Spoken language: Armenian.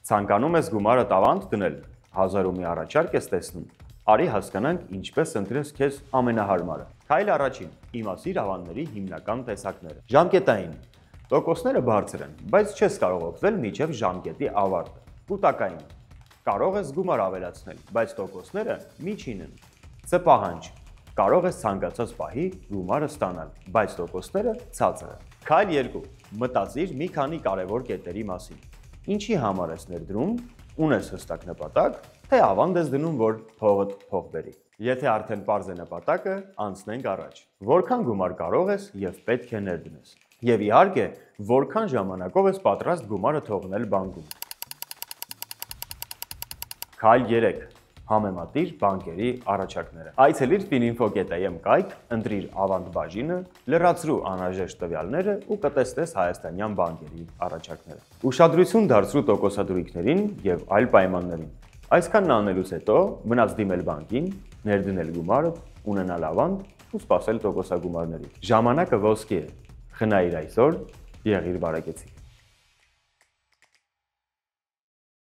Ցանկանում ես գումարը տավանդ դնել, 1000 ու մի առաջարկ ես տեսնում, արի հասկանանք ինչպես ընտրես քեզ ամենահարմարը։ Քայլ առաջին, իմացիր ավանդների հիմնական տեսակները։ Ժամկետային, տոկոսները բարձր են, բայց չես կարող օգտվել մինչև ժամկետի ավարտը։ Կուտակային, կարող ես գումար ավելացնել, բայց տոկոսները միջին են։ Ծպահանջ, կարող ես ցանկացած պահի գումարը ստանալ, բայց տոկոսները ցածր են։ Քայլ 2, մտածիր մի քանի կարևոր կետերի մասին։ Ինչի համար ես ներդրում, ունես հստակ նպատակ, թե ավանդ ես դնում, որ փողդ փող բերի։ Եթե արդեն պարզ է նպատակը, անցնենք առաջ։ Որքան գումար կարող ես եւ պետք է ներդնես։ Եվ իհարկե, որքան ժամանակով ես պատրաստ գումարը թողնել բանկում։ Քայլ 3. Համեմատիր բանկերի առաջարկները։ Այցելիր fininfo.am կայք, ընտրիր ավանդ բաժինը, լրացրու անհրաժեշտ տվյալները ու կտեսնես հայաստանյան բանկերի առաջարկները։ Ուշադրություն դարձրու տոկոսադրույքներին եւ այլ պայմաններին։ Այսքանն անելուց հետո մնաց դիմել բանկին, ներդնել գումարը, ունենալ ավանդ ու սպասել տոկոսագումարների։ Ժամանակը ոսկի է։ Խնայիր այսօր, եղիր բարեկեցիկ։